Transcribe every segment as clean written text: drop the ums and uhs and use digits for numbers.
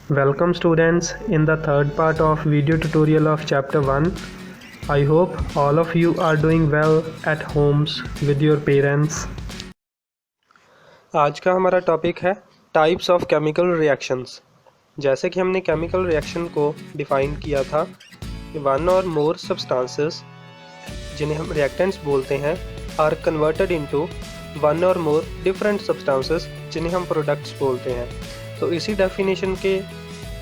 Welcome students in the third part of video tutorial of chapter 1. I hope all of you are doing well at homes with your parents. आज का हमारा topic है types of chemical reactions. जैसे कि हमने chemical reaction को define किया था कि वन और मोर सब्सटेंसेस जिन्हें हम रिएक्टेंट्स बोलते हैं आर कन्वर्टेड इनटू वन और मोर डिफरेंट सब्सटेंसेस जिन्हें हम प्रोडक्ट्स बोलते हैं। तो इसी डेफिनेशन के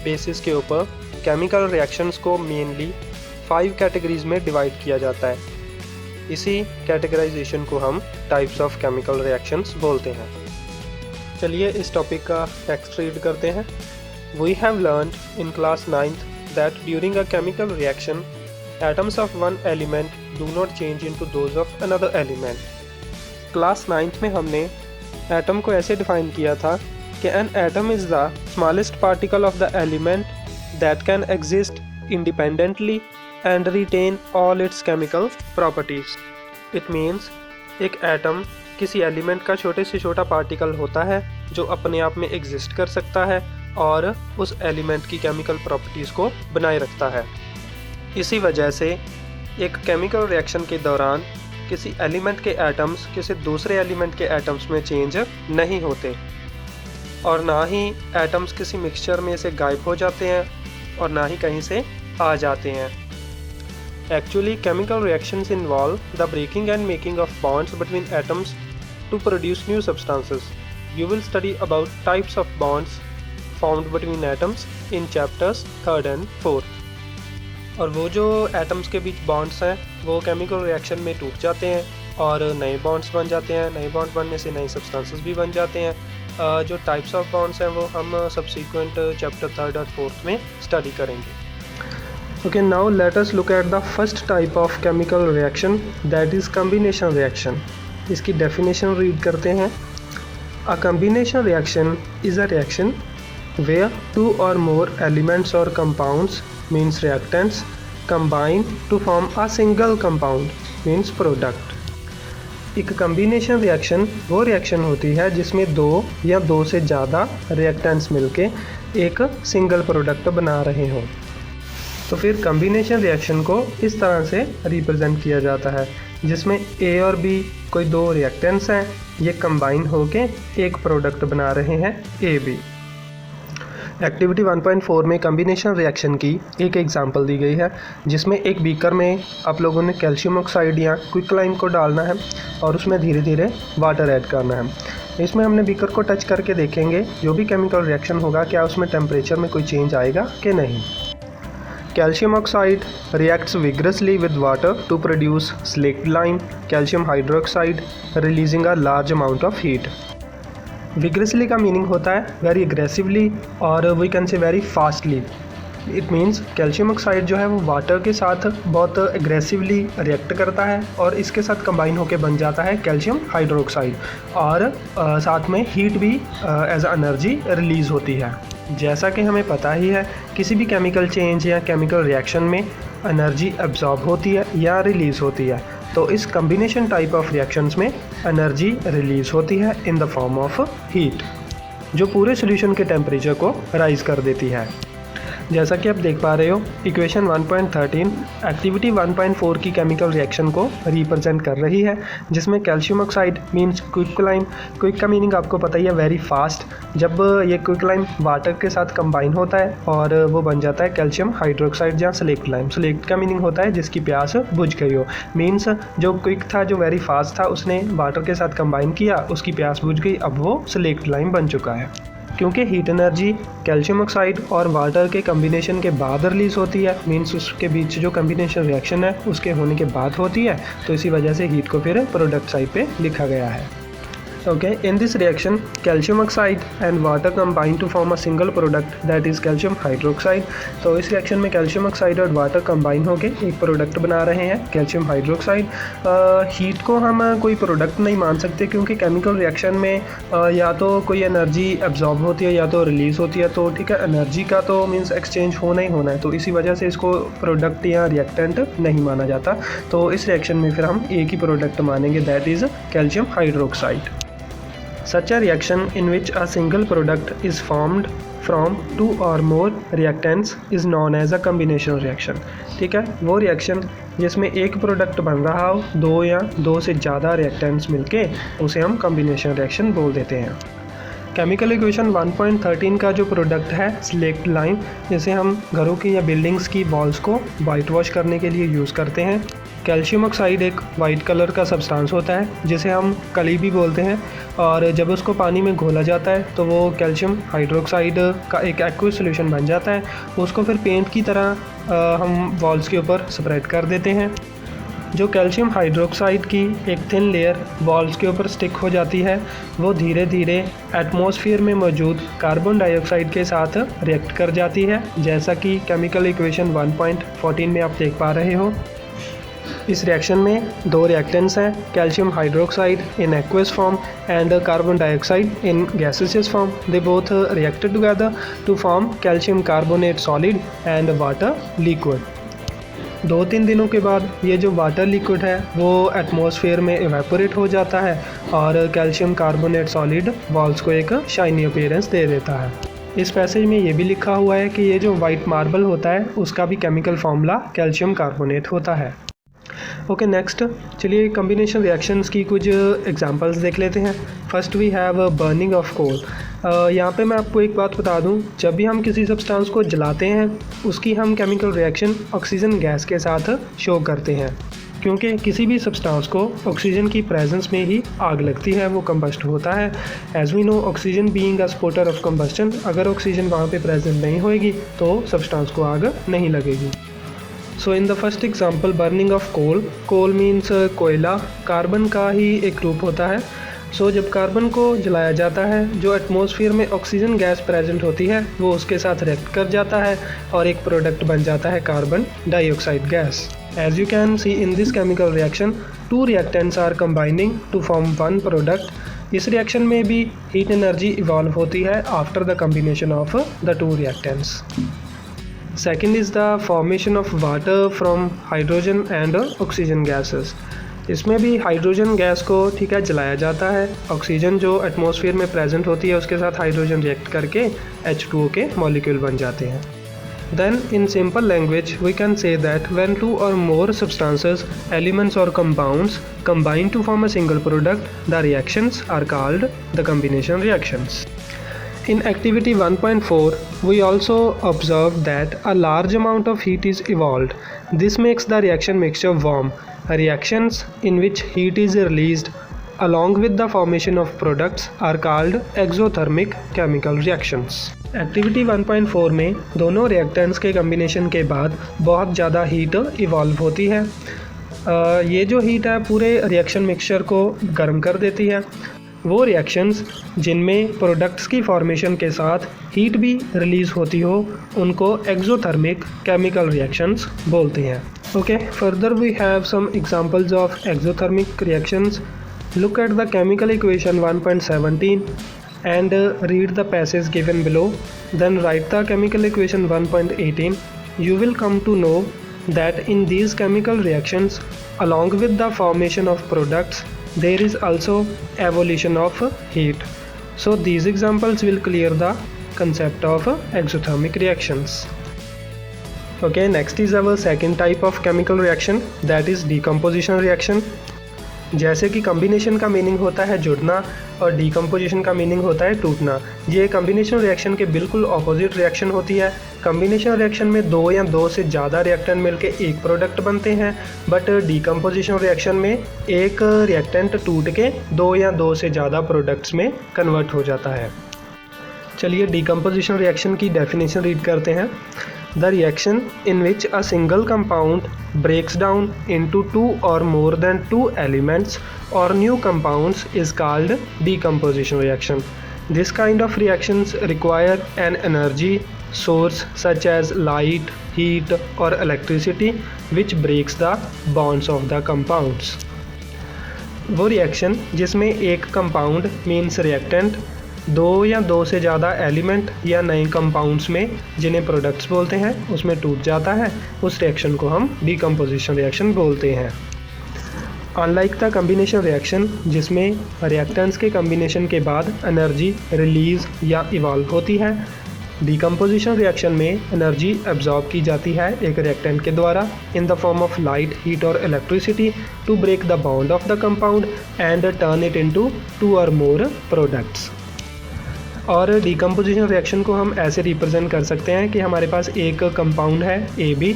बेसिस के ऊपर केमिकल रिएक्शंस को मेनली 5 कैटेगरीज में डिवाइड किया जाता है। इसी कैटेगराइजेशन को हम टाइप्स ऑफ केमिकल रिएक्शंस बोलते हैं। चलिए इस टॉपिक का टेक्स्ट रीड करते हैं। We have learned in class 9th that during a chemical reaction atoms of one element do not change into those of another element. Class 9th में हमने atom को ऐसे डिफाइन किया था कि an atom is the smallest particle of the element that can exist independently and retain all its chemical properties. It means एक atom किसी element का छोटे से छोटा पार्टिकल होता है जो अपने आप में एग्जिस्ट कर सकता है और उस एलिमेंट की केमिकल प्रॉपर्टीज़ को बनाए रखता है। इसी वजह से एक केमिकल रिएक्शन के दौरान किसी एलिमेंट के एटम्स किसी दूसरे एलिमेंट के एटम्स में चेंज नहीं होते और ना ही एटम्स किसी मिक्सचर में से गायब हो जाते हैं और ना ही कहीं से आ जाते हैं। Actually chemical reactions involve the breaking and making of bonds between atoms to produce new substances. You will study about types of bonds formed between atoms in chapters 3rd and 4th। और वो जो atoms के बीच bonds हैं वो chemical reaction में टूट जाते हैं और नए बॉन्ड्स बन जाते हैं। नए बॉन्ड बनने से नए सब्सटेंसेस भी बन जाते हैं। जो टाइप्स ऑफ बॉन्ड्स हैं वो हम सब्सिक्वेंट चैप्टर 3rd और 4th में स्टडी करेंगे। Okay, now let us look at the first type of chemical reaction that is combination reaction. इसकी डेफिनेशन रीड करते हैं। A combination reaction is a reaction where 2 or more elements or compounds means reactants combine to form a single compound means product। एक combination reaction वो reaction होती है जिसमें 2 या 2 से ज़्यादा रिएक्टेंट्स मिलके एक सिंगल प्रोडक्ट बना रहे हों। तो फिर कम्बिनेशन रिएक्शन को इस तरह से रिप्रेजेंट किया जाता है जिसमें ए और बी कोई 2 रिएक्टेंट्स हैं, ये कंबाइन होके एक प्रोडक्ट बना रहे हैं ए बी। एक्टिविटी 1.4 में कम्बिनेशन रिएक्शन की एक एग्जांपल दी गई है जिसमें एक बीकर में आप लोगों ने कैल्शियम ऑक्साइड या क्विकलाइम को डालना है और उसमें धीरे धीरे वाटर ऐड करना है। इसमें हमने बीकर को टच करके देखेंगे जो भी केमिकल रिएक्शन होगा क्या उसमें टेम्परेचर में कोई चेंज आएगा कि नहीं। Calcium oxide reacts vigorously with water to produce slaked lime calcium hydroxide releasing a large amount of heat. Vigorously का मीनिंग होता है वेरी एग्रेसिवली और we can say very fastly. It means calcium oxide जो है वो water के साथ बहुत एग्रेसिवली रिएक्ट करता है और इसके साथ कंबाइन होकर बन जाता है कैल्शियम हाइड्रोक्साइड और साथ में हीट भी एज एनर्जी रिलीज़ होती है। जैसा कि हमें पता ही है किसी भी केमिकल चेंज या केमिकल रिएक्शन में एनर्जी एब्जॉर्ब होती है या रिलीज़ होती है। तो इस कम्बिनेशन टाइप ऑफ रिएक्शंस में एनर्जी रिलीज़ होती है इन द फॉर्म ऑफ हीट जो पूरे सॉल्यूशन के टेम्परेचर को राइज कर देती है। जैसा कि आप देख पा रहे हो इक्वेशन 1.13 एक्टिविटी 1.4 की केमिकल रिएक्शन को रिप्रेजेंट कर रही है जिसमें calcium oxide means quicklime. Quick का मीनिंग आपको पता ही है वेरी फास्ट। जब ये क्विकलाइम वाटर के साथ कंबाइन होता है और वो बन जाता है कैल्शियम हाइड्रोक्साइड या स्लेक्ट लाइम। स्लेक्ट का मीनिंग होता है जिसकी प्यास बुझ गई हो। मीन्स जो क्विक था जो वेरी फास्ट था उसने वाटर के साथ कंबाइन किया, उसकी प्यास बुझ गई, अब वो स्लेक्ट लाइम बन चुका है। क्योंकि हीट एनर्जी कैल्शियम ऑक्साइड और वाटर के कम्बिनेशन के बाद रिलीज़ होती है मीन्स उसके बीच जो कम्बिनेशन रिएक्शन है उसके होने के बाद होती है, तो इसी वजह से हीट को फिर प्रोडक्ट साइड पे लिखा गया है। Okay, in this reaction calcium oxide and water combine to form a single product that is calcium hydroxide। तो इस रिएक्शन में कैल्शियम ऑक्साइड और वाटर कंबाइन होकर एक प्रोडक्ट बना रहे हैं कैल्शियम हाइड्रोक्साइड। हीट को हम कोई प्रोडक्ट नहीं मान सकते क्योंकि केमिकल रिएक्शन में या तो कोई एनर्जी एब्जॉर्ब होती है या तो रिलीज़ होती है। तो ठीक है, एनर्जी का तो मीन्स एक्सचेंज होना ही होना है, तो इसी वजह से इसको प्रोडक्ट या रिएक्टेंट नहीं माना जाता। तो इस रिएक्शन में फिर हम एक ही प्रोडक्ट मानेंगे that is calcium hydroxide. Such a reaction in which a single product is formed from 2 और more reactants is known as a combination reaction. ठीक है, वो रिएक्शन जिसमें एक प्रोडक्ट बन रहा हो, 2 या 2 से ज़्यादा रिएक्टेंट्स मिलके, उसे हम कम्बिनेशन रिएक्शन बोल देते हैं। केमिकल इक्वेशन 1.13 का जो प्रोडक्ट है स्लेक्ट लाइम, जिसे हम घरों की या बिल्डिंग्स की वॉल्स को वाइट वॉश करने के लिए यूज़ करते हैं। कैल्शियम ऑक्साइड एक वाइट कलर का सब्सटेंस होता है जिसे हम कली भी बोलते हैं, और जब उसको पानी में घोला जाता है तो वो कैल्शियम हाइड्रोक्साइड का एक एक्वस सॉल्यूशन बन जाता है। उसको फिर पेंट की तरह हम वॉल्स के ऊपर स्प्रेड कर देते हैं। जो कैल्शियम हाइड्रोक्साइड की एक थिन लेयर वॉल्स के ऊपर स्टिक हो जाती है, वो धीरे धीरे एटमॉस्फेयर में मौजूद कार्बन डाइऑक्साइड के साथ रिएक्ट कर जाती है, जैसा कि केमिकल इक्वेशन 1.14 में आप देख पा रहे हो। इस रिएक्शन में 2 रिएक्टेंट्स हैं, calcium hydroxide in aqueous form and carbon dioxide in gaseous form. They both reacted together to form calcium carbonate solid and water liquid. 2-3 दिनों के बाद ये जो वाटर लिक्विड है वो एटमॉस्फेयर में इवेपोरेट हो जाता है और कैल्शियम कार्बोनेट सॉलिड वॉल्स को एक शाइनी अपीयरेंस दे देता है। इस पैसेज में ये भी लिखा हुआ है कि ये जो वाइट मार्बल होता है उसका भी केमिकल फार्मूला कैल्शियम कार्बोनेट होता है। ओके, नेक्स्ट चलिए कम्बिनेशन रिएक्शंस की कुछ एग्जांपल्स देख लेते हैं। First we have burning of coal. यहाँ पे मैं आपको एक बात बता दूँ, जब भी हम किसी सब्सटेंस को जलाते हैं उसकी हम केमिकल रिएक्शन ऑक्सीजन गैस के साथ शो करते हैं, क्योंकि किसी भी सब्सटेंस को ऑक्सीजन की प्रेजेंस में ही आग लगती है, वो कंबस्ट होता है। As we know oxygen being a supporter of combustion, अगर ऑक्सीजन वहाँ पे प्रेजेंट नहीं होएगी तो सब्सटेंस को आग नहीं लगेगी। So in the first example burning of coal, coal means कोयला, कार्बन का ही एक रूप होता है। सो जब कार्बन को जलाया जाता है, जो एटमॉस्फेयर में ऑक्सीजन गैस प्रेजेंट होती है वो उसके साथ रिएक्ट कर जाता है और एक प्रोडक्ट बन जाता है carbon dioxide gas. As you can see in this chemical reaction 2 reactants are combining to form 1 product. इस रिएक्शन में भी हीट एनर्जी इवॉल्व होती है after the combination of the 2 reactants. Second is the formation of water from hydrogen and oxygen gases. इसमें भी hydrogen gas को ठीक है जलाया जाता है, ऑक्सीजन जो एटमॉस्फेयर में प्रेजेंट होती है उसके साथ हाइड्रोजन रिएक्ट करके H2O के मॉलिक्यूल बन जाते हैं। Then in simple language we can say that when 2 or more substances, elements or compounds combine to form a single product, the reactions are called the combination reactions. In activity 1.4, we also observed that a large amount of heat is evolved. This makes the reaction mixture warm. Reactions in which heat is released along with the formation of products are called exothermic chemical reactions. Activity 1.4 में दोनों reactants के combination के बाद बहुत ज़्यादा heat evolve होती है। ये जो हीट है पूरे रिएक्शन मिक्सचर को गर्म कर देती है। वो रिएक्शंस जिनमें प्रोडक्ट्स की फॉर्मेशन के साथ हीट भी रिलीज़ होती हो उनको एक्सोथर्मिक केमिकल रिएक्शंस बोलते हैं। Okay, further we have some examples of exothermic reactions. Look at the chemical equation 1.17 and read the passage given below. Then write the chemical equation 1.18. You will come to know that in these chemical reactions, along with the formation of products, there is also evolution of heat. So these examples will clear the concept of exothermic reactions. Okay, next is our second type of chemical reaction, that is decomposition reaction. जैसे कि combination का meaning होता है जुड़ना और decomposition का meaning होता है टूटना, ये कम्बिनेशन रिएक्शन के बिल्कुल ऑपोजिट रिएक्शन होती है। कम्बिनेशन रिएक्शन में 2 या 2 से ज़्यादा रिएक्टेंट मिलके एक प्रोडक्ट बनते हैं, बट डीकम्पोजिशन रिएक्शन में एक रिएक्टेंट टूट के 2 या 2 से ज़्यादा प्रोडक्ट्स में कन्वर्ट हो जाता है। चलिए डीकम्पोजिशन रिएक्शन की डेफिनेशन रीड करते हैं। The reaction in which a single compound breaks down into 2 or more than 2 elements or new compounds is called decomposition reaction. This kind of reactions require an energy source such as light, heat or electricity which breaks the bonds of the compounds. वो reaction जिसमें एक compound means reactant 2 या 2 से ज़्यादा element या नए compounds में जिन्हें प्रोडक्ट्स बोलते हैं उसमें टूट जाता है, उस रिएक्शन को हम डीकम्पोजिशन रिएक्शन बोलते हैं। अनलाइक द कम्बिनेशन रिएक्शन जिसमें रिएक्टेंट्स के कम्बिनेशन के बाद एनर्जी रिलीज़ या इवॉल्व होती है, डिकम्पोजिशन रिएक्शन में एनर्जी एब्जॉर्ब की जाती है एक रिएक्टेंट के द्वारा in the form of light, heat और electricity to break the bond of the compound and turn it into 2 और मोर प्रोडक्ट्स। और डिकम्पोजिशन रिएक्शन को हम ऐसे रिप्रेजेंट कर सकते हैं कि हमारे पास एक कंपाउंड है AB,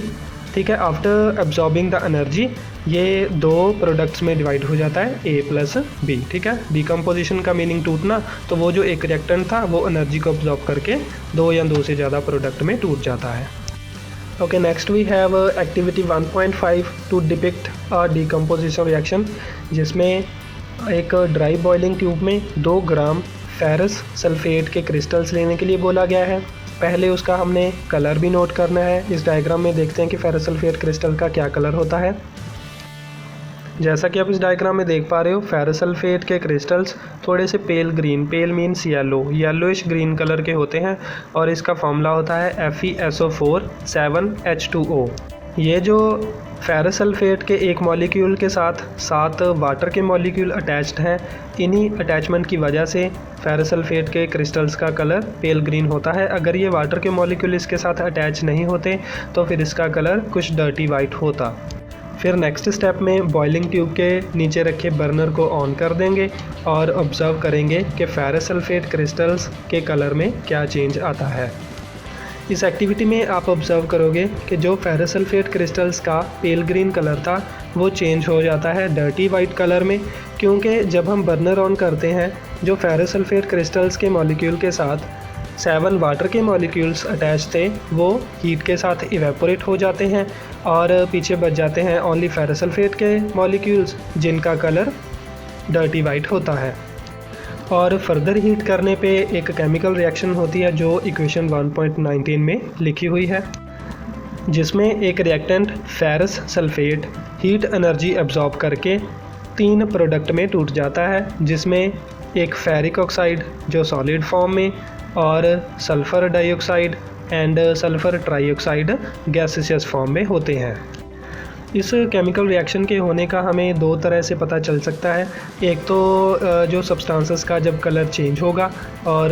ठीक है। आफ्टर एब्जॉर्बिंग द एनर्जी ये 2 प्रोडक्ट्स में डिवाइड हो जाता है A प्लस B, ठीक है। डिकम्पोजिशन का मीनिंग टूटना, तो वो जो एक रिएक्टेंट था वो एनर्जी को एब्जॉर्ब करके 2 या 2 से ज़्यादा प्रोडक्ट में टूट जाता है। Okay, next we have activity 1.5 to depict a decomposition reaction, जिसमें एक ड्राई बॉइलिंग ट्यूब में 2 ग्राम फेरस सल्फेट के क्रिस्टल्स लेने के लिए बोला गया है। पहले उसका हमने कलर भी नोट करना है। इस डायग्राम में देखते हैं कि फेरस सल्फेट क्रिस्टल का क्या कलर होता है। जैसा कि आप इस डायग्राम में देख पा रहे हो, फेरस सल्फेट के क्रिस्टल्स थोड़े से पेल ग्रीन, पेल मीन्स येलोइश ग्रीन कलर के होते हैं और इसका फॉर्मूला होता है FeSO4 7H2O। ये जो फेरस सल्फेट के एक मॉलिक्यूल के साथ 7 वाटर के मॉलिक्यूल अटैच्ड हैं, इन्हीं अटैचमेंट की वजह से फेरस सल्फेट के क्रिस्टल्स का कलर पेल ग्रीन होता है। अगर ये वाटर के मॉलिक्यूल इसके साथ अटैच नहीं होते तो फिर इसका कलर कुछ डर्टी वाइट होता। फिर नेक्स्ट स्टेप में बॉइलिंग ट्यूब के नीचे रखे बर्नर को ऑन कर देंगे और ऑब्जर्व करेंगे कि फेरस सल्फेट क्रिस्टल्स के कलर में क्या चेंज आता है। इस एक्टिविटी में आप ऑब्जर्व करोगे कि जो फेरस सल्फेट क्रिस्टल्स का पेल ग्रीन कलर था वो चेंज हो जाता है डर्टी वाइट कलर में, क्योंकि जब हम बर्नर ऑन करते हैं जो फेरस सल्फेट क्रिस्टल्स के मॉलिक्यूल के साथ 7 वाटर के मॉलिक्यूल्स अटैच थे वो हीट के साथ इवेपोरेट हो जाते हैं और पीछे बच जाते हैं ओनली फेरस सल्फेट के मॉलिक्यूल्स जिनका कलर डर्टी वाइट होता है। और फर्दर हीट करने पे एक केमिकल रिएक्शन होती है जो इक्वेशन 1.19 में लिखी हुई है, जिसमें एक reactant ferrous sulphate heat energy absorb करके 3 प्रोडक्ट में टूट जाता है, जिसमें एक फेरिक ऑक्साइड जो सॉलिड फॉर्म में और sulphur dioxide and sulphur trioxide gaseous form में होते हैं। इस केमिकल रिएक्शन के होने का हमें 2 तरह से पता चल सकता है। एक तो जो सब्सटेंसेस का जब कलर चेंज होगा, और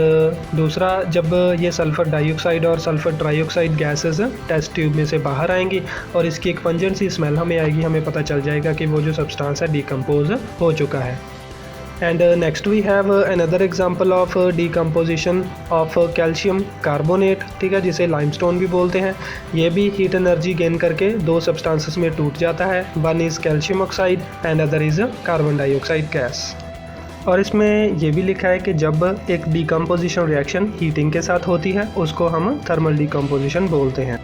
दूसरा जब ये सल्फ़र डाइऑक्साइड और sulphur trioxide gases test tube में से बाहर आएंगी और इसकी एक पंजेंट सी स्मेल हमें आएगी, हमें पता चल जाएगा कि वो जो सब्सटेंस है डिकम्पोज हो चुका है। And next we have another example of decomposition of calcium carbonate, ठीक है, जिसे लाइमस्टोन भी बोलते हैं। ये भी हीट एनर्जी गेन करके 2 सब्सटेंसेस में टूट जाता है। One is calcium oxide and other is carbon dioxide gas. और इसमें ये भी लिखा है कि जब एक डिकम्पोजिशन रिएक्शन हीटिंग के साथ होती है उसको हम थर्मल डिकम्पोजिशन बोलते हैं।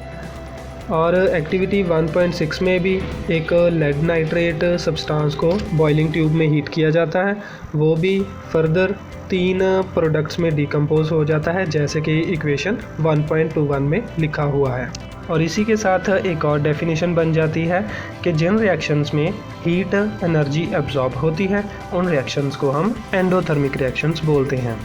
और एक्टिविटी 1.6 में भी एक लेड नाइट्रेट सब्सटेंस को बॉइलिंग ट्यूब में हीट किया जाता है, वो भी फर्दर 3 प्रोडक्ट्स में डिकम्पोज हो जाता है, जैसे कि इक्वेशन 1.21 में लिखा हुआ है। और इसी के साथ एक और डेफिनेशन बन जाती है कि जिन रिएक्शंस में हीट एनर्जी एब्जॉर्ब होती है उन रिएक्शंस को हम एंडोथर्मिक रिएक्शंस बोलते हैं।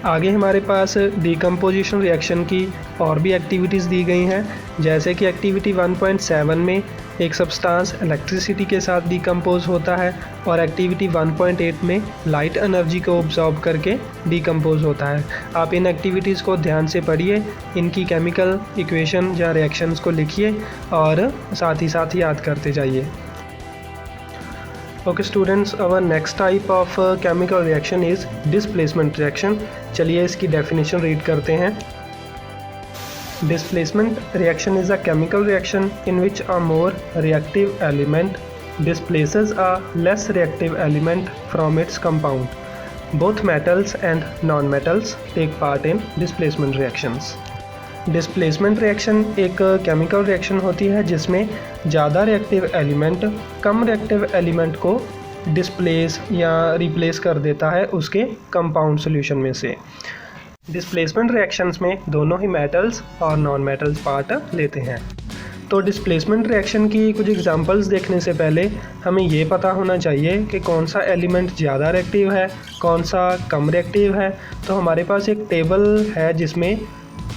आगे हमारे पास डिकम्पोजिशन रिएक्शन की और भी एक्टिविटीज़ दी गई हैं, जैसे कि एक्टिविटी 1.7 में एक सब्सटेंस इलेक्ट्रिसिटी के साथ डिकम्पोज होता है और एक्टिविटी 1.8 में लाइट एनर्जी को ऑब्जॉर्ब करके डिकम्पोज होता है। आप इन एक्टिविटीज़ को ध्यान से पढ़िए, इनकी केमिकल इक्वेशन या रिएक्शंस को लिखिए और साथ ही साथ याद करते जाइए। Okay students, our next type of chemical reaction is displacement reaction. चलिए इसकी डेफिनेशन रीड करते हैं। Displacement reaction is a chemical reaction in which a more reactive element displaces a less reactive element from its compound. Both metals and non-metals take part in displacement reactions. Displacement reaction एक chemical reaction होती है जिसमें ज़्यादा reactive element कम reactive element को displace या replace कर देता है उसके कंपाउंड सॉल्यूशन में से। डिस्प्लेसमेंट रिएक्शंस में दोनों ही मेटल्स और नॉन मेटल्स पार्ट लेते हैं। तो डिस्प्लेसमेंट रिएक्शन की कुछ एग्जांपल्स देखने से पहले हमें ये पता होना चाहिए कि कौन सा एलिमेंट ज़्यादा रिएक्टिव है, कौन सा कम रिएक्टिव है। तो हमारे पास एक टेबल है जिसमें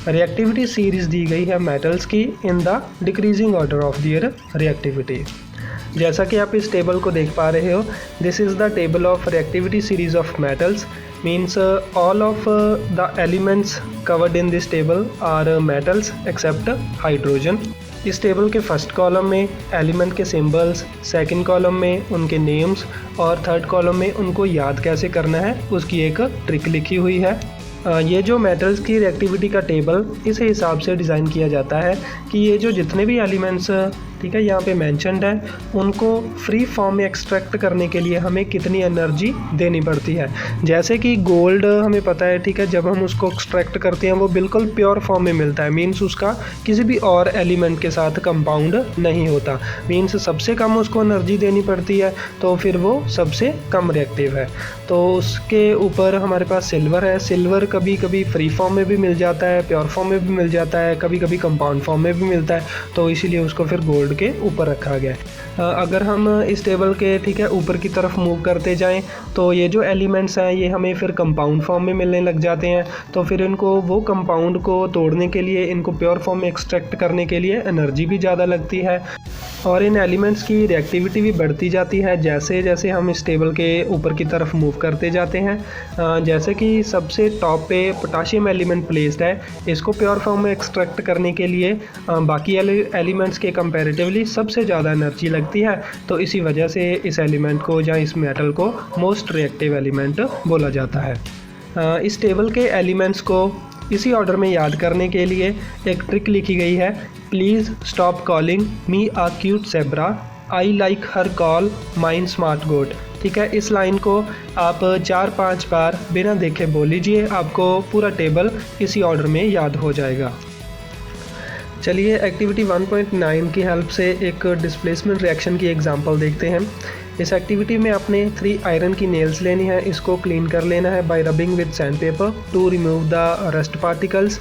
रिएक्टिविटी सीरीज़ दी गई है मेटल्स की in the decreasing order of their reactivity. जैसा कि आप इस टेबल को देख पा रहे हो, this is the table of reactivity series of metals. means all of the elements covered in this table are metals except hydrogen. इस टेबल के फर्स्ट कॉलम में एलिमेंट के सिंबल्स, सेकंड कॉलम में उनके नेम्स और थर्ड कॉलम में उनको याद कैसे करना है उसकी एक ट्रिक लिखी हुई है। ये जो मेटल्स की रिएक्टिविटी का टेबल इस हिसाब से डिज़ाइन किया जाता है कि ये जो जितने भी एलिमेंट्स ठीक है यहाँ पे मेंशन्ड है उनको फ्री फॉर्म में एक्सट्रैक्ट करने के लिए हमें कितनी एनर्जी देनी पड़ती है। जैसे कि गोल्ड हमें पता है ठीक है, जब हम उसको एक्सट्रैक्ट करते हैं वो बिल्कुल प्योर फॉर्म में मिलता है, मीन्स उसका किसी भी और एलिमेंट के साथ कंपाउंड नहीं होता, मीन्स सबसे कम उसको एनर्जी देनी पड़ती है, तो फिर वो सबसे कम रिएक्टिव है। तो उसके ऊपर हमारे पास सिल्वर है। सिल्वर कभी कभी फ्री फॉर्म में भी मिल जाता है, प्योर फॉर्म में भी मिल जाता है, कभी कभी कंपाउंड फॉर्म में भी मिलता है, तो इसीलिए उसको फिर गोल्ड के ऊपर रखा गया है। अगर हम इस टेबल के ठीक है ऊपर की तरफ मूव करते जाएं तो ये जो एलिमेंट्स हैं ये हमें फिर कंपाउंड फॉर्म में मिलने लग जाते हैं, तो फिर इनको वो कंपाउंड को तोड़ने के लिए, इनको प्योर फॉर्म में एक्सट्रैक्ट करने के लिए एनर्जी भी ज़्यादा लगती है और इन एलिमेंट्स की रिएक्टिविटी भी बढ़ती जाती है जैसे जैसे हम इस टेबल के ऊपर की तरफ मूव करते जाते हैं। जैसे कि सबसे टॉप पे पोटाशियम एलिमेंट प्लेस्ड है, इसको प्योर फॉर्म में एक्सट्रैक्ट करने के लिए बाकी एलिमेंट्स के कंपैरेटिवली सबसे ज़्यादा एनर्जी लगती है, तो इसी वजह से इस एलिमेंट को या इस मेटल को मोस्ट रिएक्टिव एलिमेंट बोला जाता है। इस टेबल के एलिमेंट्स को इसी ऑर्डर में याद करने के लिए एक ट्रिक लिखी गई है। Please stop calling me a cute zebra, I like her call mine smart goat. ठीक है, इस लाइन को आप 4-5 बार बिना देखे बोल लीजिए, आपको पूरा टेबल इसी ऑर्डर में याद हो जाएगा। चलिए एक्टिविटी 1.9 की हेल्प से एक डिस्प्लेसमेंट रिएक्शन की एग्जांपल देखते हैं। इस एक्टिविटी में आपने 3 आयरन की नेल्स लेनी है, इसको क्लीन कर लेना है bye rubbing with sand paper two remove the rust particles.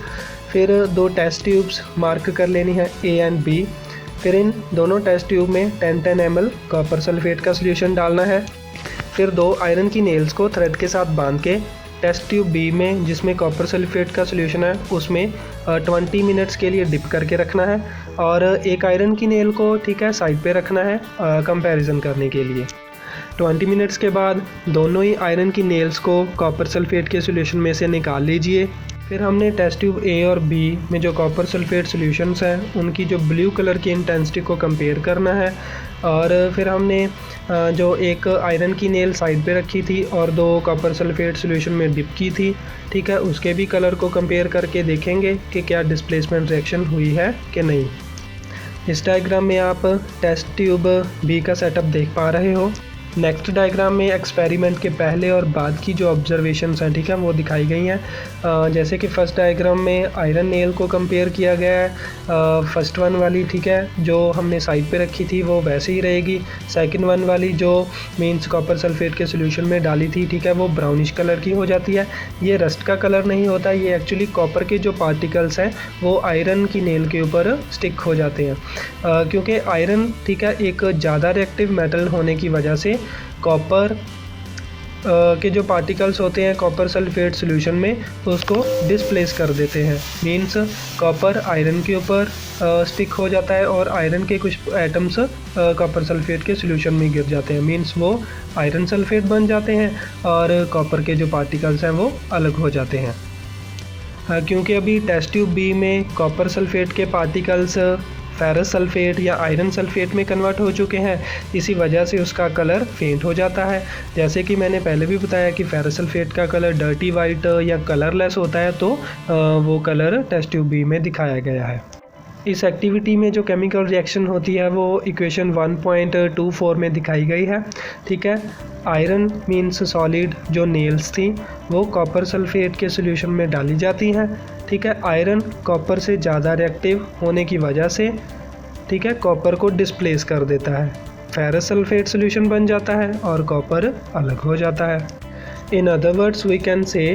फिर 2 टेस्ट ट्यूब्स मार्क कर लेनी है A एंड B। फिर इन दोनों टेस्ट ट्यूब में 10 ml कॉपर सल्फेट का सोल्यूशन डालना है। फिर 2 आयरन की नेल्स को थ्रेड के साथ बांध के टेस्ट ट्यूब B में जिसमें कॉपर सल्फेट का सोल्यूशन है उसमें 20 मिनट्स के लिए डिप करके रखना है और एक आयरन की नेल को ठीक है साइड पे रखना है कंपैरिजन करने के लिए। 20 मिनट्स के बाद दोनों ही आयरन की नेल्स को कॉपर सल्फेट के सोल्यूशन में से निकाल लीजिए। फिर हमने टेस्ट ट्यूब A और B में जो कॉपर सल्फेट सॉल्यूशंस हैं उनकी जो ब्लू कलर की इंटेंसिटी को कंपेयर करना है और फिर हमने जो एक आयरन की नेल साइड पे रखी थी और 2 कॉपर सल्फेट सॉल्यूशन में डिप की थी ठीक है, उसके भी कलर को कंपेयर करके देखेंगे कि क्या डिस्प्लेसमेंट रिएक्शन हुई है कि नहीं। इस डायग्राम में आप टेस्ट ट्यूब B का सेटअप देख पा रहे हो। नेक्स्ट डायग्राम में एक्सपेरिमेंट के पहले और बाद की जो ऑब्जर्वेशंस हैं ठीक है वो दिखाई गई हैं। जैसे कि फ़र्स्ट डायग्राम में आयरन नेल को कंपेयर किया गया है। फर्स्ट वन वाली ठीक है जो हमने साइड पे रखी थी वो वैसे ही रहेगी। सेकंड वन वाली जो मीन्स कॉपर सल्फेट के सोल्यूशन में डाली थी ठीक है वो ब्राउनिश कलर की हो जाती है। ये रस्ट का कलर नहीं होता, ये एक्चुअली कॉपर के जो पार्टिकल्स हैं वो आयरन की नेल के ऊपर स्टिक हो जाते हैं। क्योंकि आयरन ठीक है एक ज़्यादा रिएक्टिव मेटल होने की वजह से कॉपर के जो पार्टिकल्स होते हैं कॉपर सल्फेट सॉल्यूशन में उसको डिस्प्लेस कर देते हैं। मींस कॉपर आयरन के ऊपर स्टिक हो जाता है और आयरन के कुछ एटम्स कॉपर सल्फेट के सॉल्यूशन में गिर जाते हैं, मींस वो आयरन सल्फेट बन जाते हैं और कॉपर के जो पार्टिकल्स हैं वो अलग हो जाते हैं। क्योंकि अभी टेस्ट ट्यूब B में कॉपर सल्फेट के पार्टिकल्स फेरस सल्फेट या आयरन सल्फेट में कन्वर्ट हो चुके हैं, इसी वजह से उसका कलर फेंट हो जाता है। जैसे कि मैंने पहले भी बताया कि फेरस सल्फेट का कलर डर्टी वाइट या कलरलेस होता है, तो वो कलर टेस्ट ट्यूब B में दिखाया गया है। इस एक्टिविटी में जो केमिकल रिएक्शन होती है वो इक्वेशन 1.24 में दिखाई गई है। ठीक है, आयरन मीन्स सॉलिड जो नेल्स थी वो कॉपर सल्फेट के सॉल्यूशन में डाली जाती हैं। ठीक है, आयरन कॉपर से ज़्यादा रिएक्टिव होने की वजह से ठीक है कॉपर को डिस्प्लेस कर देता है, फेरस सल्फेट सॉल्यूशन बन जाता है और कॉपर अलग हो जाता है। In other words we can say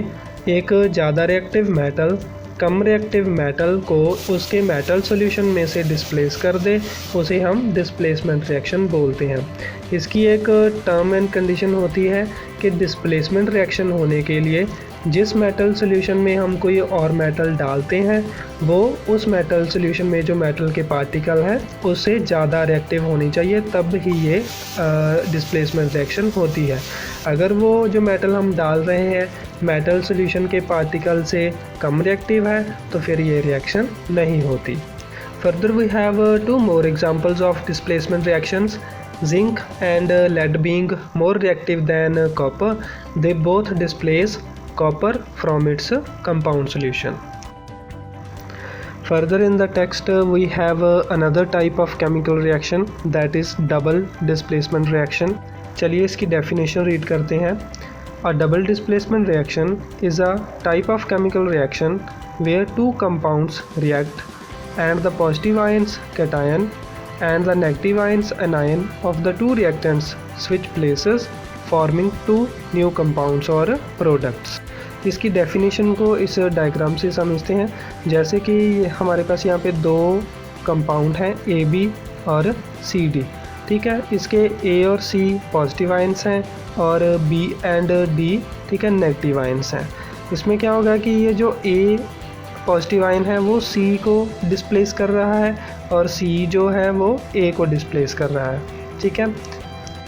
एक ज़्यादा रिएक्टिव मेटल कम रिएक्टिव मेटल को उसके मेटल सॉल्यूशन में से डिस्प्लेस कर दे, उसे हम डिस्प्लेसमेंट रिएक्शन बोलते हैं। इसकी एक टर्म एंड कंडीशन होती है कि डिस्प्लेसमेंट रिएक्शन होने के लिए जिस मेटल सोल्यूशन में हम कोई और मेटल डालते हैं वो उस मेटल सोल्यूशन में जो मेटल के पार्टिकल हैं उससे ज़्यादा रिएक्टिव होनी चाहिए, तब ही ये डिस्प्लेसमेंट रिएक्शन होती है। अगर वो जो मेटल हम डाल रहे हैं मेटल सोल्यूशन के पार्टिकल से कम रिएक्टिव है तो फिर ये रिएक्शन नहीं होती। Further we have 2 more examples of displacement reactions. Zinc and lead being more reactive than copper, they both displace copper from its compound solution. Further in the text we have another type of chemical reaction, that is double displacement reaction. चलिए इसकी definition read करते हैं। A double displacement reaction is a type of chemical reaction where two compounds react and the positive ions cation and the negative ions anion of the two reactants switch places forming two new compounds or products. इसकी definition को इस diagram से समझते हैं। जैसे कि हमारे पास यहाँ पे 2 कंपाउंड हैं AB और CD, ठीक है। इसके A और C पॉजिटिव आयंस हैं और B एंड D, ठीक है, नेगेटिव आयंस हैं। इसमें क्या होगा कि ये जो A पॉजिटिव आयन है वो C को डिस्प्लेस कर रहा है और C जो है वो A को डिस्प्लेस कर रहा है, ठीक है।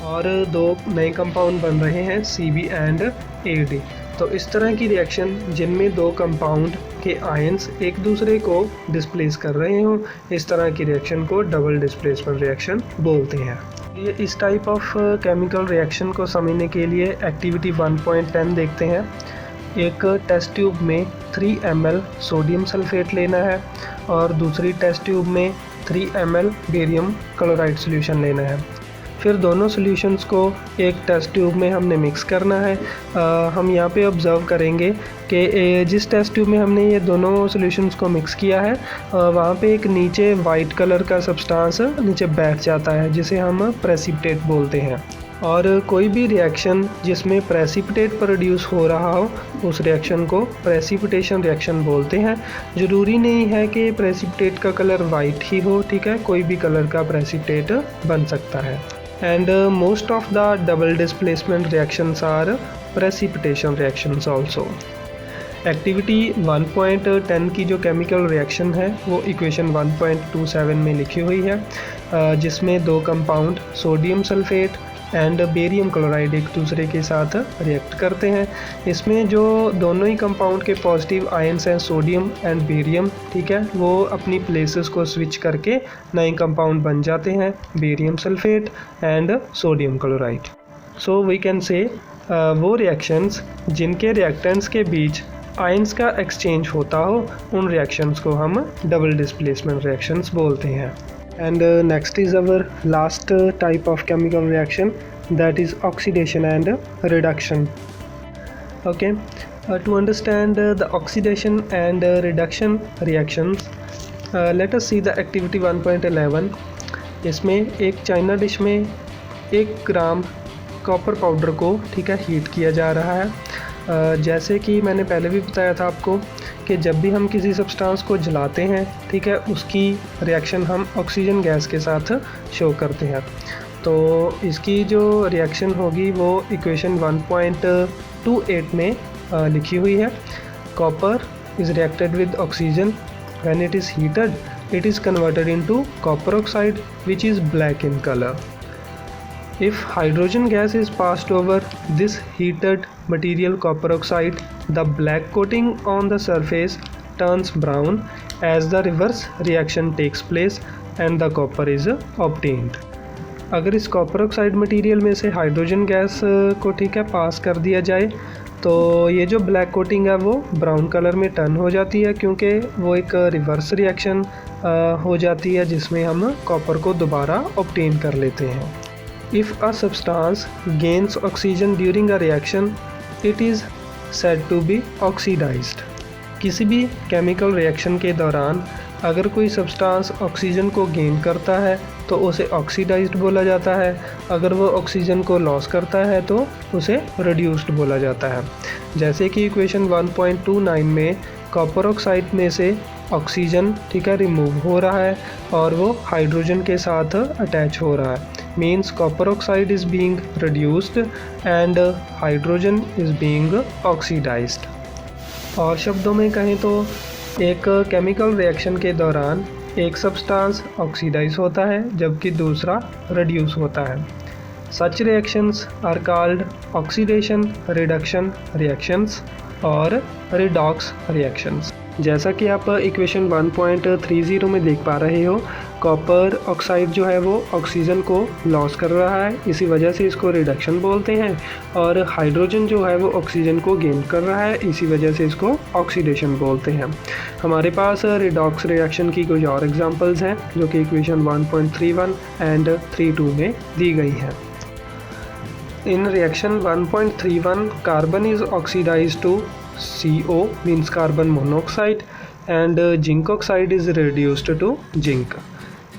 और 2 नए कंपाउंड बन रहे हैं CB एंड AD। तो इस तरह की रिएक्शन जिनमें 2 कंपाउंड के आयंस एक दूसरे को डिस्प्लेस कर रहे हों, इस तरह की रिएक्शन को डबल डिस्प्लेसमेंट रिएक्शन बोलते हैं। ये इस टाइप ऑफ केमिकल रिएक्शन को समझने के लिए एक्टिविटी 1.10 देखते हैं। एक टेस्ट ट्यूब में 3 ml सोडियम सल्फेट लेना है और दूसरी टेस्ट ट्यूब में 3 ml बेरियम क्लोराइड सॉल्यूशन लेना है। फिर दोनों सॉल्यूशंस को एक टेस्ट ट्यूब में हमने मिक्स करना है। हम यहाँ पे ऑब्ज़र्व करेंगे कि जिस टेस्ट ट्यूब में हमने ये दोनों सॉल्यूशंस को मिक्स किया है वहाँ पे एक नीचे वाइट कलर का सब्सटेंस नीचे बैठ जाता है जिसे हम प्रेसिपिटेट बोलते हैं। और कोई भी रिएक्शन जिसमें प्रेसिपिटेट प्रोड्यूस हो रहा हो उस रिएक्शन को प्रेसिपिटेशन रिएक्शन बोलते हैं। ज़रूरी नहीं है कि प्रेसिपिटेट का कलर वाइट ही हो, ठीक है, कोई भी कलर का प्रेसिपिटेट बन सकता है। And most of the double displacement reactions are precipitation reactions also. Activity 1.10 की जो केमिकल रिएक्शन है वो इक्वेशन 1.27 में लिखी हुई है, जिसमें 2 compound sodium sulphate and barium chloride एक दूसरे के साथ रिएक्ट करते हैं। इसमें जो दोनों ही कंपाउंड के पॉजिटिव आयंस हैं सोडियम एंड बेरियम, ठीक है, वो अपनी प्लेसेस को स्विच करके नए कंपाउंड बन जाते हैं barium sulphate and sodium chloride. So we can say वो रिएक्शंस जिनके रिएक्टेंट्स के बीच आयंस का एक्सचेंज होता हो उन रिएक्शंस को हम डबल डिस्प्लेसमेंट रिएक्शंस बोलते हैं। And next is our last type of chemical reaction, that is oxidation and reduction. Okay, to understand the oxidation and reduction reactions, let us see the activity 1.11. इसमें एक China dish में 1 gram copper powder को, ठीक है, heat किया जा रहा है। जैसे कि मैंने पहले भी बताया था आपको कि जब भी हम किसी सब्सटेंस को जलाते हैं, ठीक है, उसकी रिएक्शन हम ऑक्सीजन गैस के साथ शो करते हैं। तो इसकी जो रिएक्शन होगी वो इक्वेशन 1.28 में लिखी हुई है। Copper is reacted with oxygen, when it is heated it is converted into copper oxide which is black in color. If hydrogen gas is passed over this heated material copper oxide, the black coating on the surface turns brown as the reverse reaction takes place and the copper is obtained. अगर इस copper oxide material में से hydrogen gas को, ठीक है, पास कर दिया जाए तो ये जो ब्लैक कोटिंग है वो ब्राउन कलर में टर्न हो जाती है, क्योंकि वो एक रिवर्स रिएक्शन हो जाती है जिसमें हम कॉपर को दोबारा ऑब्टेन कर लेते हैं। If a substance gains oxygen during a reaction, it is said to be oxidised. किसी भी केमिकल रिएक्शन के दौरान अगर कोई सब्सटेंस ऑक्सीजन को गेन करता है तो उसे ऑक्सीडाइज्ड बोला जाता है, अगर वो ऑक्सीजन को लॉस करता है तो उसे रिड्यूस्ड बोला जाता है। जैसे कि इक्वेशन 1.29 में कॉपर ऑक्साइड में से ऑक्सीजन, ठीक है, रिमूव हो रहा है और वो हाइड्रोजन के साथ अटैच हो रहा है, means copper oxide is being reduced and hydrogen is being oxidised. और शब्दों में कहें तो एक केमिकल रिएक्शन के दौरान एक सब्सटेंस ऑक्सीडाइज होता है जबकि दूसरा रिड्यूस होता है। Such reactions are called oxidation reduction reactions और रिडॉक्स रिएक्शंस। जैसा कि आप इक्वेशन 1.30 में देख पा रहे हो, कॉपर ऑक्साइड जो है वो ऑक्सीजन को लॉस कर रहा है, इसी वजह से इसको रिडक्शन बोलते हैं। और हाइड्रोजन जो है वो ऑक्सीजन को गेन कर रहा है, इसी वजह से इसको ऑक्सीडेशन बोलते हैं। हमारे पास रिडॉक्स रिएक्शन की कुछ और एग्जांपल्स हैं जो कि इक्वेशन 1.31 एंड 32 में दी गई हैं। In reaction 1.31, carbon is oxidized to CO, means carbon monoxide, and zinc oxide is reduced to zinc.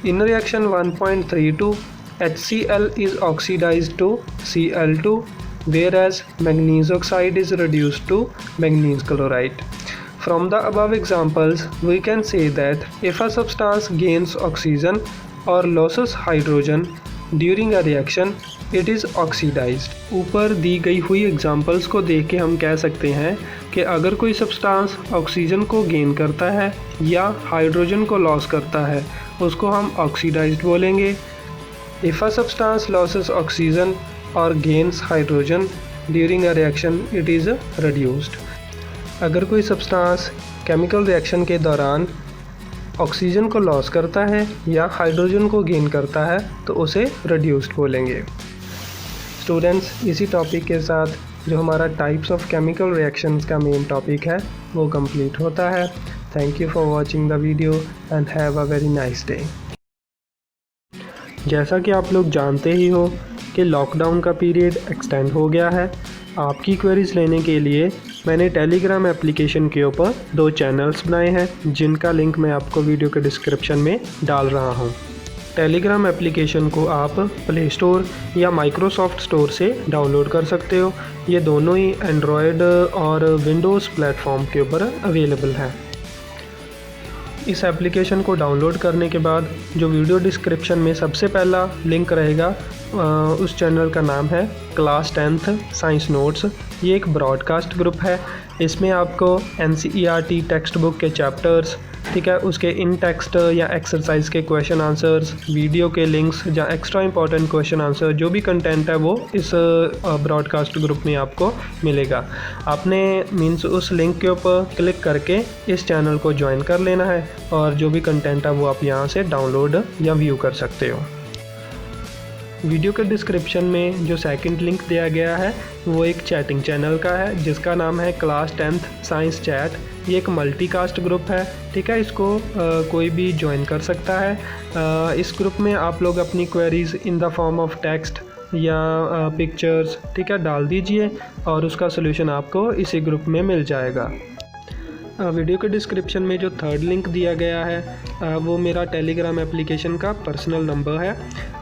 In reaction 1.32, HCl is oxidized to Cl2, whereas manganese oxide is reduced to manganese chloride. From the above examples, we can say that if a substance gains oxygen or loses hydrogen during a reaction, it is oxidised. ऊपर दी गई हुई examples को देख के हम कह सकते हैं कि अगर कोई सब्सटेंस ऑक्सीजन को गेन करता है या हाइड्रोजन को लॉस करता है उसको हम ऑक्सीडाइज्ड बोलेंगे। If a substance loses oxygen और gains hydrogen during a reaction, it is reduced. अगर कोई सब्सटेंस केमिकल रिएक्शन के दौरान ऑक्सीजन को लॉस करता है या हाइड्रोजन को गेन करता है तो उसे रिड्यूस्ड बोलेंगे। स्टूडेंट्स, इसी टॉपिक के साथ जो हमारा टाइप्स ऑफ केमिकल रिएक्शंस का मेन टॉपिक है वो कंप्लीट होता है। Thank you for watching the video and have a very nice day. जैसा कि आप लोग जानते ही हो कि लॉकडाउन का पीरियड एक्सटेंड हो गया है। आपकी क्वेरीज लेने के लिए मैंने टेलीग्राम एप्लीकेशन के ऊपर 2 चैनल्स बनाए हैं जिनका लिंक मैं आपको वीडियो के डिस्क्रिप्शन में डाल रहा हूँ। टेलीग्राम एप्लीकेशन को आप प्ले स्टोर या माइक्रोसॉफ्ट स्टोर से डाउनलोड कर सकते हो। ये दोनों ही एंड्रॉयड और विंडोज़ प्लेटफॉर्म के ऊपर अवेलेबल है। इस एप्लीकेशन को डाउनलोड करने के बाद जो वीडियो डिस्क्रिप्शन में सबसे पहला लिंक रहेगा उस चैनल का नाम है क्लास 10th साइंस नोट्स। ये एक ब्रॉडकास्ट ग्रुप है। इसमें आपको NCERT टेक्स्ट बुक के चैप्टर्स, ठीक है, उसके इन टेक्स्ट या एक्सरसाइज के क्वेश्चन आंसर्स, वीडियो के लिंक्स या एक्स्ट्रा इंपॉर्टेंट क्वेश्चन आंसर, जो भी कंटेंट है वो इस ब्रॉडकास्ट ग्रुप में आपको मिलेगा। आपने मीन्स उस लिंक के ऊपर क्लिक करके इस चैनल को ज्वाइन कर लेना है और जो भी कंटेंट है वो आप यहाँ से डाउनलोड या व्यू कर सकते हो। वीडियो के डिस्क्रिप्शन में जो सेकंड लिंक दिया गया है वो एक चैटिंग चैनल का है जिसका नाम है क्लास 10th साइंस चैट। ये एक मल्टीकास्ट ग्रुप है, ठीक है, इसको कोई भी ज्वाइन कर सकता है। इस ग्रुप में आप लोग अपनी queries in the form of text या पिक्चर्स, ठीक है, डाल दीजिए और उसका सोल्यूशन आपको इसी ग्रुप में मिल जाएगा। वीडियो के डिस्क्रिप्शन में जो थर्ड लिंक दिया गया है वो मेरा टेलीग्राम एप्लीकेशन का पर्सनल नंबर है।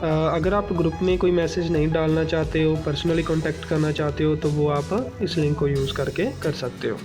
अगर आप ग्रुप में कोई मैसेज नहीं डालना चाहते हो, पर्सनली कांटेक्ट करना चाहते हो तो वो आप इस लिंक को यूज़ करके कर सकते हो।